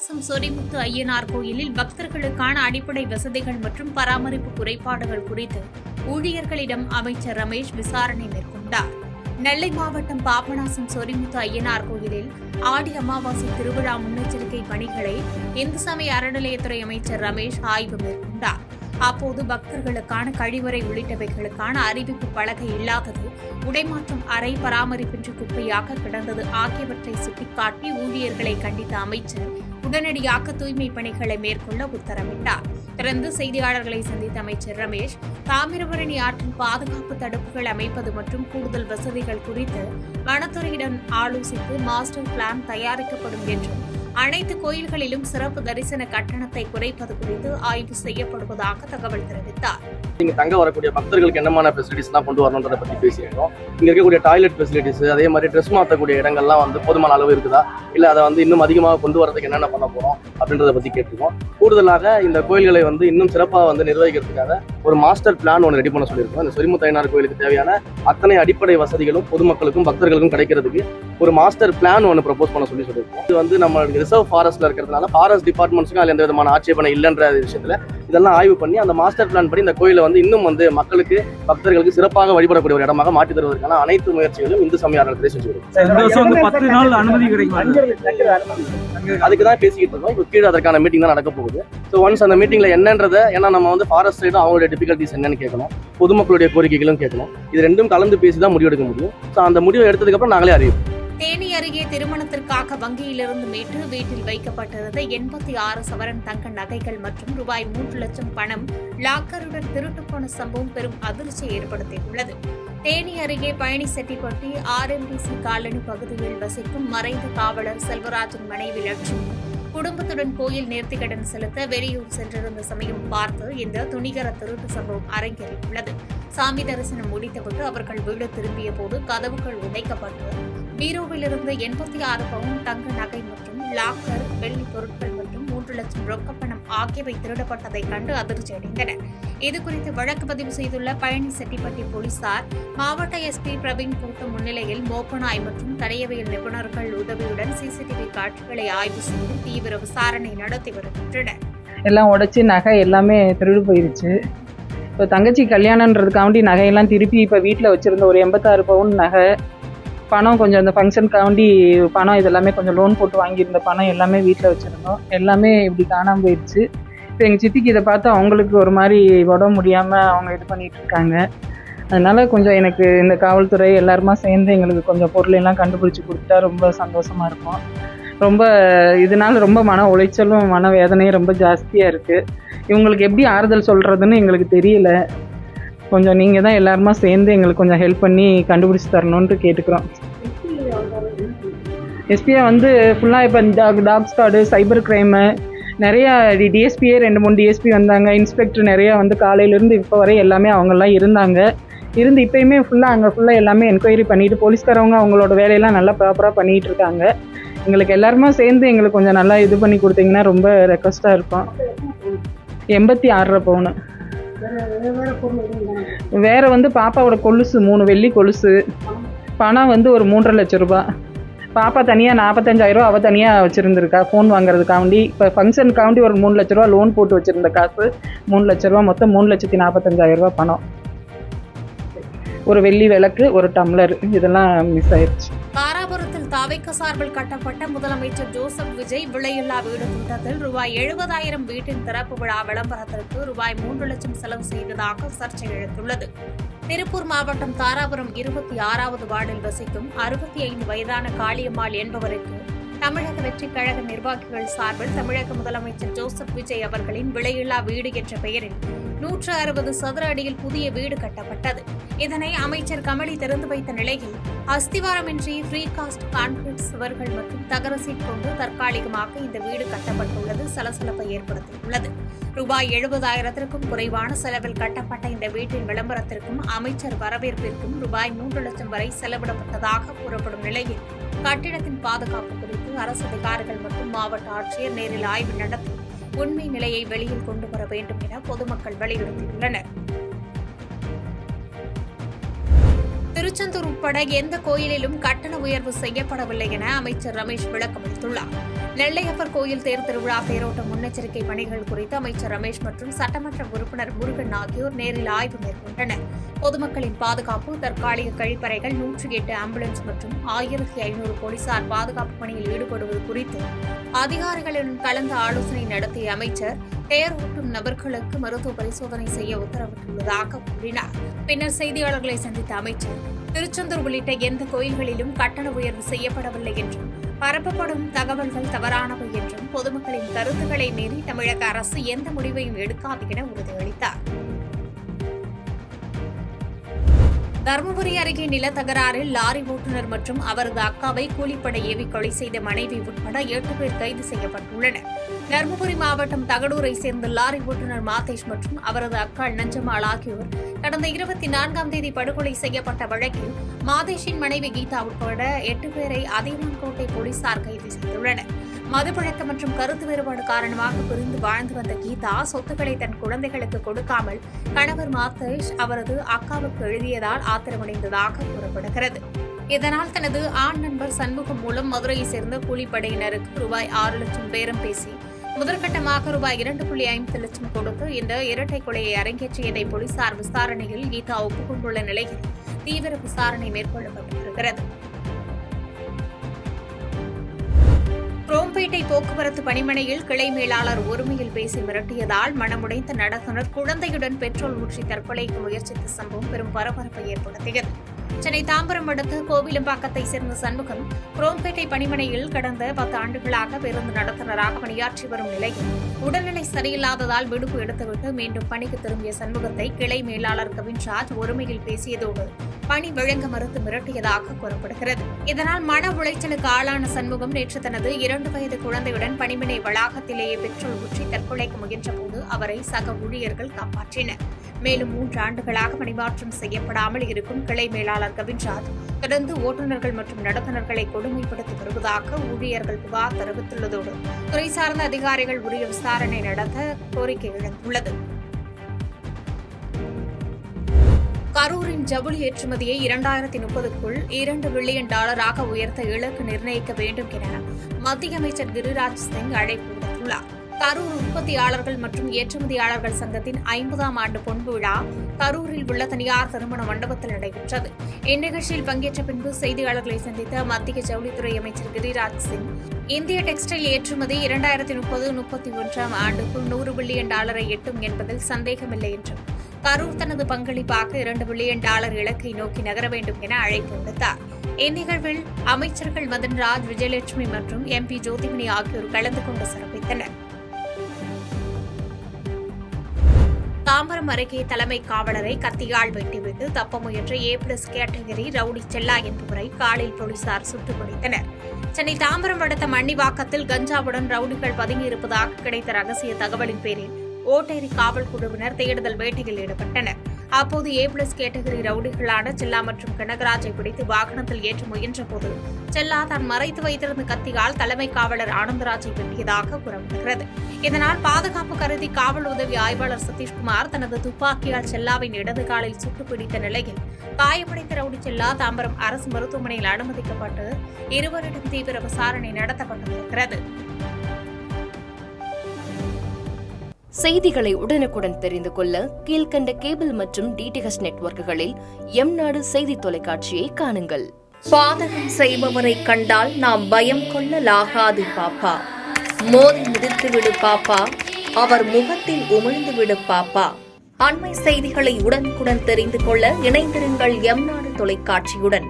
பாபநாசம் சொரிமுத்து ஐயனார் கோயிலில் பக்தர்களுக்கான அடிப்படை வசதிகள் மற்றும் பராமரிப்பு குறைபாடுகள் குறித்து ஊழியர்களிடம் அமைச்சர் ரமேஷ் விசாரணை மேற்கொண்டார். நெல்லை மாவட்டம் பாபநாசம் சொரிமுத்து ஐயனார் கோயிலில் ஆடி அமாவாசை திருவிழா முன்னெச்சரிக்கை பணிகளை இந்து சமய அறநிலையத்துறை அமைச்சர் ரமேஷ் ஆய்வு மேற்கொண்டார். அப்போது பக்தர்களுக்கான கழிவறை உள்ளிட்டவைகளுக்கான அறிவிப்பு பலகை இல்லாதது, உடைமாற்றம் அறை பராமரிப்பின்றி குப்பையாக கிடந்தது ஆகியவற்றை சுட்டிக்காட்டி ஊழியர்களை கண்டித்த அமைச்சர் உடனடியாக தூய்மை பணிகளை மேற்கொள்ள உத்தரவிட்டார். தொடர்ந்து செய்தியாளர்களை சந்தித்த அமைச்சர் ரமேஷ், தாமிரபரணி ஆற்றில் பாதுகாப்பு தடுப்புகள் அமைப்பது மற்றும் கூடுதல் வசதிகள் குறித்து வனத்துறையிடம் ஆலோசித்து மாஸ்டர் பிளான் தயாரிக்கப்படும் என்றும், அனைத்து கோயில்களிலும் சிறப்பு தரிசன கட்டணத்தை குறைப்பது குறித்து ஆய்வு செய்யப்படுவதாக தகவல் தெரிவித்தார். இங்க தங்க வரக்கூடிய பக்தர்களுக்கு என்னமான ஃபெசிலிட்டிஸ்லாம் கொண்டு வரணுன்றதை பத்தி பேசியிருக்கோம். இங்க இருக்கக்கூடிய டாய்லெட் ஃபெசிலிட்டிஸ், அதே மாதிரி ட்ரெஸ் மாற்றக்கூடிய இடங்கள்லாம் போதுமான அளவு இருக்குதா, இல்ல அதை இன்னும் அதிகமாக கொண்டு வரதுக்கு என்னென்ன பண்ண போறோம் அப்படின்றத பத்தி கேட்டுருக்கோம். கூடுதலாக இந்த கோயில்களை இன்னும் சிறப்பாக நிர்வகிக்கிறதுக்காக ஒரு மாஸ்டர் பிளான் ஒன்று ரெடி பண்ண சொல்லியிருக்கோம். இந்த சொரிமுத்து ஐயனார் கோயிலுக்கு தேவையான அத்தனை அடிப்படை வசதிகளும் பொதுமக்களுக்கும் பக்தர்களுக்கும் கிடைக்கிறதுக்கு ஒரு மாஸ்டர் பிளான் ஒன்று ப்ரப்போஸ் பண்ண சொல்லியிருக்கோம். இது நம்ம ரிசர்வ் ஃபாரஸ்ட்ல இருக்கிறதுனால ஃபாரஸ்ட் டிபார்ட்மெண்ட்ஸுக்கும் அதில் எந்த விதமான ஆட்சேபனை இல்லைன்ற விஷயத்துல இதெல்லாம் ஆய்வு பண்ணி அந்த மாஸ்டர் பிளான் படி இந்த கோயிலை இன்னும் மக்களுக்கு பக்தர்களுக்கு சிறப்பாக வழிபடக்கூடிய ஒரு இடமாக மாற்றி தருவதற்கான அனைத்து முயற்சிகளும் இந்து சமய அறநிலையத்துறை செஞ்சு வருது. 10 நாள் அனுமதி கிடைக்கும். அதுக்கு தான் பேசிக்கிட்டு இருக்கோம். இப்போ கீழே அதற்கான மீட்டிங் தான் நடக்க போகுது. ஸோ ஒன்ஸ் அந்த மீட்டிங்ல என்னன்றதை, ஏன்னா நம்ம ஃபாரஸ்ட் சைடும் அவங்களுடைய டிஃபிகல்ட்டிஸ் என்னன்னு கேட்கணும், பொதுமக்களுடைய கோரிக்கைகளும் கேட்கணும். இது ரெண்டும் கலந்து பேசி தான் முடிவெடுக்க முடியும். ஸோ அந்த முடிவை எடுத்ததுக்கு அப்புறம் நாங்களே அறிவிப்போம். தேனி அருகே திருமணத்திற்காக வங்கியிலிருந்து மீட்டு வீட்டில் வைக்கப்பட்டிருந்த 86 சவரன் தங்க நகைகள் மற்றும் ரூபாய் 3 லட்சம் பணம் லாக்கருடன் திருட்டு போன சம்பவம் பெரும் அதிர்ச்சியை ஏற்படுத்தியுள்ளது. தேனி அருகே பழனிசெட்டிப்பட்டி RMDC காலனி பகுதியில் வசிக்கும் மறைந்த காவலர் செல்வராஜன் மனைவி லட்சுமி குடும்பத்துடன் கோயில் நேர்த்திக்கடன் செலுத்த வெளியூர் சென்றிருந்த சமயம் பார்த்து இந்த துணிகர திருட்டு சம்பவம் அரங்கேறியுள்ளது. சாமி தரிசனம் முடித்துவிட்டு அவர்கள் வீடு திரும்பிய போது கதவுகள் உடைக்கப்பட்டு பீரோவில் இருந்து 86 பவுன் தங்க நகை மற்றும் லாக்கர், வெள்ளி பொருட்கள் மற்றும் 3 லட்சம் ரொக்கப்பணம் ஆகியவை திருடப்பட்டதை கண்டு அதிர்ச்சி அடைந்தனர். இதுகுறித்து வழக்கு பதிவு செய்துள்ள பழனிசெட்டிப்பட்டி போலீசார் மாவட்ட SP பிரவீன் கூட்டம் முன்னிலையில் மோப்பநாய் மற்றும் தடயவியல் நிபுணர்கள் உதவியுடன் CCTV காட்சிகளை ஆய்வு செய்து தீவிர விசாரணை நடத்தி வருகின்றனர். எல்லாம் உடைச்சு நகை எல்லாமே திருடு போயிருச்சு. இப்போ தங்கச்சி கல்யாணன்றதுக்காண்டி நகையெல்லாம் திருப்பி இப்போ வீட்டில் வச்சுருந்த ஒரு 86 பவுன் நகை, பணம் கொஞ்சம் அந்த ஃபங்க்ஷனுக்காண்டி பணம் இதெல்லாமே கொஞ்சம் லோன் போட்டு வாங்கியிருந்த பணம் எல்லாமே வீட்டில் வச்சுருந்தோம். எல்லாமே இப்படி காணாமல் போயிடுச்சு. இப்போ எங்கள் சித்திக்கு இதை பார்த்து அவங்களுக்கு ஒரு மாதிரி உடம்பு முடியாமல் அவங்க இது பண்ணிகிட்டு இருக்காங்க. அதனால் கொஞ்சம் எனக்கு இந்த காவல்துறை எல்லாருமா சேர்ந்து எங்களுக்கு கொஞ்சம் பொருளெல்லாம் கண்டுபிடிச்சி கொடுத்தா ரொம்ப சந்தோஷமாக இருக்கும். ரொம்ப இதனால் ரொம்ப மன உளைச்சலும் மன வேதனையும் ரொம்ப ஜாஸ்தியாக இருக்குது. இவங்களுக்கு எப்படி ஆறுதல் சொல்கிறதுன்னு எங்களுக்கு தெரியல. கொஞ்சம் நீங்கள் தான் எல்லாருமா சேர்ந்து எங்களுக்கு கொஞ்சம் ஹெல்ப் பண்ணி கண்டுபிடிச்சி தரணுன்ட்டு கேட்டுக்கிறோம். எஸ்பியை ஃபுல்லாக இப்போ டாக் ஸ்குவாடு, சைபர் கிரைமு, நிறையா டிஎஸ்பியே 2-3 டிஎஸ்பி வந்தாங்க. இன்ஸ்பெக்டர் நிறையா காலையிலேருந்து இப்போ வரை எல்லாமே அவங்கெல்லாம் இருந்தாங்க. இப்போயுமே ஃபுல்லாக எல்லாமே என்கொயரி பண்ணிவிட்டு போலீஸ்காரவங்க அவங்களோட வேலையெல்லாம் நல்லா ப்ராப்பராக பண்ணிகிட்டு இருக்காங்க. எங்களுக்கு எல்லாருமே சேர்ந்து எங்களுக்கு கொஞ்சம் நல்லா இது பண்ணி கொடுத்தீங்கன்னா ரொம்ப ரெக்வஸ்ட்டாக இருக்கும். 86 பவுனு. வேற பாப்பாவோட கொலுசு 3 வெள்ளி கொலுசு, பணம் ஒரு 3.5 லட்சம் ரூபாய். பாப்பா தனியாக 45,000 ரூபா அவள் தனியாக வச்சுருந்துருக்கா ஃபோன் வாங்குறதுக்காண்டி. இப்போ ஃபங்க்ஷனுக்காண்டி ஒரு 3 லட்ச ரூபா லோன் போட்டு வச்சுருந்த காசு 3 லட்ச ரூபா, மொத்தம் 3,45,000 ரூபா பணம். ஒரு வெள்ளி விளக்கு, ஒரு டம்ளர், இதெல்லாம் மிஸ் ஆயிடுச்சு. தாராபுரத்தில் தாவேக சார்பில் கட்டப்பட்ட முதலமைச்சர் ஜோசப் விஜய் விலையில்லா வீடு திட்டத்தில் ரூபாய் 70,000 வீட்டின் திறப்பு விழா விளம்பரத்திற்கு ரூபாய் 3 லட்சம் செலவு செய்ததாக சர்ச்சை எழுந்துள்ளது. திருப்பூர் மாவட்டம் தாராபுரம் 26வது வார்டில் வசிக்கும் 65 வயதான காளியம்மாள் என்பவருக்கு தமிழக வெற்றிக் கழக நிர்வாகிகள் சார்பில் தமிழக முதலமைச்சர் ஜோசப் விஜய் அவர்களின் விலையில்லா வீடு என்ற பெயரில் 160 சதுர அடியில் புதிய வீடு கட்டப்பட்டது. இதனை அமைச்சர் கமலி திறந்து வைத்த நிலையில் அஸ்திவாரமின்றி ஃப்ரீ காஸ்ட் கான்கிரீட் சுவர்கள் மற்றும் தகர சீட் கொண்டு தற்காலிகமாக இந்த வீடு கட்டப்பட்டுள்ளது சலசலப்பை ஏற்படுத்தியுள்ளது. ரூபாய் 70,000க்கும் குறைவான செலவில் கட்டப்பட்ட இந்த வீட்டின் விளம்பரத்திற்கும் அமைச்சர் வரவேற்பிற்கும் ரூபாய் 3 லட்சம் வரை செலவிடப்பட்டதாக கூறப்படும் நிலையில் கட்டிடத்தின் பாதுகாப்பு குறித்து அரசு அதிகாரிகள் மற்றும் மாவட்ட ஆட்சியர் நேரில் ஆய்வு நடத்தி உண்மை நிலையை வெளியில் கொண்டு வர வேண்டும் என பொதுமக்கள் வலியுறுத்தியுள்ளனர். திருச்செந்தூர் உட்பட எந்த கோயிலிலும் கட்டண உயர்வு செய்யப்படவில்லை என அமைச்சர் ரமேஷ் விளக்கமளித்துள்ளார். நெல்லையப்பர் கோயில் தேர் திருவிழா தேரோட்ட முன்னெச்சரிக்கை பணிகள் குறித்து அமைச்சர் ரமேஷ் மற்றும் சட்டமன்ற உறுப்பினர் முருகன் ஆகியோர் நேரில் ஆய்வு மேற்கொண்டனர். பொதுமக்களின் பாதுகாப்பு, தற்காலிக கழிப்பறைகள், 108 ஆம்புலன்ஸ் மற்றும் 1500 போலீசார் பாதுகாப்பு பணியில் ஈடுபடுவது குறித்து அதிகாரிகளுடன் கலந்து ஆலோசனை நடத்திய அமைச்சர் தேர் ஓட்டும் நபர்களுக்கு மருத்துவ பரிசோதனை செய்ய உத்தரவிட்டுள்ளதாக கூறினார். பின்னர் செய்தியாளர்களை சந்தித்த அமைச்சர் திருச்செந்தூர் உள்ளிட்ட எந்த கோயில்களிலும் கட்டண உயர்வு செய்யப்படவில்லை என்றும் பரப்பப்படும் தகவல்கள் தவறானவை என்றும் பொதுமக்களின் கருத்துக்களை மீறி தமிழக அரசு எந்த முடிவையும் எடுக்காது என உறுதியளித்தார். தருமபுரி அருகே நிலத்தகராறில் லாரி ஓட்டுநர் மற்றும் அவரது அக்காவை கூலிப்படை ஏவி கொலை செய்த மனைவி உட்பட 8 பேர் கைது செய்யப்பட்டுள்ளனர். தருமபுரி மாவட்டம் தகடூரை சேர்ந்த லாரி ஓட்டுநர் மாதேஷ் மற்றும் அவரது அக்கா நஞ்சம்மாள் ஆகியோர் கடந்த 24ஆம் தேதி படுகொலை செய்யப்பட்ட வழக்கில் மாதேஷின் மனைவி கீதா உட்பட 8 பேரை அதியமான்கோட்டை போலீசார் கைது செய்துள்ளனர். மதுப்பழக்கம் மற்றும் கருத்து வேறுபாடு காரணமாக பிரிந்து வாழ்ந்து வந்த கீதா சொத்துக்களை தன் குழந்தைகளுக்கு கொடுக்காமல் கணவர் மாதேஷ் அவரது அக்காவுக்கு எழுதியதால் ஆத்திரமடைந்ததாக கூறப்படுகிறது. இதனால் தனது ஆண் நண்பர் சண்முகம் மூலம் மதுரையை சேர்ந்த கூலிப்படையினருக்கு ரூபாய் 6 லட்சம் பேரம் பேசி முதற்கட்டமாக ரூபாய் 2.5 லட்சம் கொடுத்து இந்த இரட்டை கொலையை அரங்கேற்றியதை போலீசார் விசாரணையில் கீதா ஒப்புக்கொண்டுள்ள நிலையில் தீவிர விசாரணை மேற்கொள்ளப்பட்டு வருகிறது. குரோம்பேட்டை போக்குவரத்து பணிமனையில் கிளை மேலாளர் ஒருமையில் பேசி மிரட்டியதால் மனமுடைந்த நடத்துனர் குழந்தையுடன் பெட்ரோல் ஊற்றி தற்கொலைக்கு முயற்சித்த சம்பவம் பெரும் பரபரப்பை ஏற்படுத்தியது. சென்னை தாம்பரம் அடுத்த கோவிலம்பாக்கத்தை சேர்ந்த சண்முகம் குரோம்பேட்டை பணிமனையில் கடந்த 10 ஆண்டுகளாக பேருந்து நடத்துனராக பணியாற்றி வரும் நிலையில் உடல்நிலை சரியில்லாததால் விடுப்பு எடுத்துவிட்டு மீண்டும் பணிக்கு திரும்பிய சண்முகத்தை கிளை மேலாளர் கவின்ராஜ் ஒருமையில் பேசியதோடு பணி வழங்க மறுத்து மிரட்டியதாக கூறப்படுகிறது. இதனால் மன உளைச்சலுக்கு ஆளான சண்முகம் நேற்று தனது 2 வயது குழந்தையுடன் பணிமனை வளாகத்திலேயே பெட்ரோல் ஊற்றி தற்கொலைக்கு முயன்றபோது அவரை சக ஊழியர்கள் காப்பாற்றினர். மேலும் 3 ஆண்டுகளாக பணிமாற்றம் செய்யப்படாமல் இருக்கும் கிளை மேலாளர் கவின்ராஜ் தொடர்ந்து ஓட்டுநர்கள் மற்றும் நடத்துனர்களை கொடுமைப்படுத்தி வருவதாக ஊழியர்கள் புகார் தெரிவித்துள்ளதோடு துறை சார்ந்த அதிகாரிகள் உரிய விசாரணை நடத்த கோரிக்கை எழுந்துள்ளது. கரூரின் ஜவுளி ஏற்றுமதியை 2030க்குள் $2 பில்லியன் உயர்த்த இலக்கு நிர்ணயிக்க வேண்டும் என மத்திய அமைச்சர் கிரிராஜ் சிங் அழைப்பு விடுத்துள்ளார். கரூர் உற்பத்தியாளர்கள் மற்றும் ஏற்றுமதியாளர்கள் சங்கத்தின் 50ஆம் ஆண்டு பொன்விழா விழா கரூரில் உள்ள தனியார் திருமண மண்டபத்தில் நடைபெற்றது. இந்நிகழ்ச்சியில் பங்கேற்ற பின்பு செய்தியாளர்களை சந்தித்த மத்திய ஜவுளித்துறை அமைச்சர் கிரிராஜ் சிங், இந்திய டெக்ஸ்டைல் ஏற்றுமதி 2030-31ஆம் ஆண்டுக்குள் $100 பில்லியன் எட்டும் என்பதில் சந்தேகமில்லை என்றும் கரூர் தனது பங்களிப்பாக $2 பில்லியன் இலக்கை நோக்கி நகர வேண்டும் என அழைப்பு விடுத்தார். இந்நிகழ்வில் அமைச்சர்கள் மதன்ராஜ், விஜயலட்சுமி மற்றும் MP ஜோதிமணி ஆகியோர் கலந்து கொண்டு சிறப்பித்தனர். தாம்பரம் அருகே தலைமை காவலரை கத்தியால் வெட்டிவிட்டு தப்ப முயன்ற A+ கேட்டகரி ரவுடி செல்லா என்பவரை காலில் போலீசார் சுட்டுக் கொலைத்தனர். சென்னை தாம்பரம் அடுத்த மண்ணிவாக்கத்தில் கஞ்சாவுடன் ரவுடிகள் பதுங்கியிருப்பதாக கிடைத்த ரகசிய தகவலின் பேரில் ஓட்டேரி காவல் குழுவினர் தேடுதல் வேட்டையில் ஈடுபட்டனர். அப்போது A+ கேட்டகரி ரவுடிகளான செல்லா மற்றும் கனகராஜை பிடித்து வாகனத்தில் ஏற்ற முயன்றபோது செல்லா தான் மறைத்து வைத்திருந்த கத்தியால் தலைமை காவலர் ஆனந்தராஜை வெட்டியதாக கூறப்படுகிறது. இதனால் பாதுகாப்பு கருதி காவல் உதவி ஆய்வாளர் சதீஷ்குமார் தனது துப்பாக்கியால் செல்லாவின் இடது காலில் சுட்டுப் பிடித்த நிலையில் காயமடைந்த ரவுடி செல்லா தாம்பரம் அரசு மருத்துவமனையில் அனுமதிக்கப்பட்டு இருவரிடம் தீவிர விசாரணை நடத்தப்பட்டு வருகிறது. செய்திகளை உடனுக்குடன் தெரிந்து கொள்ள கீழ்க்கண்ட கேபிள் மற்றும் DTH நெட்வொர்க்குகளில் எம்நாடு செய்தி தொலைக்காட்சியை காணுங்கள். பாதகம் செய்பவரை கண்டால் நாம் பயம் கொள்ளலாகாது பாப்பா. மோதி மிதித்துவிடு பாப்பா, அவர் முகத்தில் உமிழ்ந்துவிடு பாப்பா. அண்மை செய்திகளை உடனுக்குடன் தெரிந்து கொள்ள இணைந்திருங்கள் எம்நாடு தொலைக்காட்சியுடன்.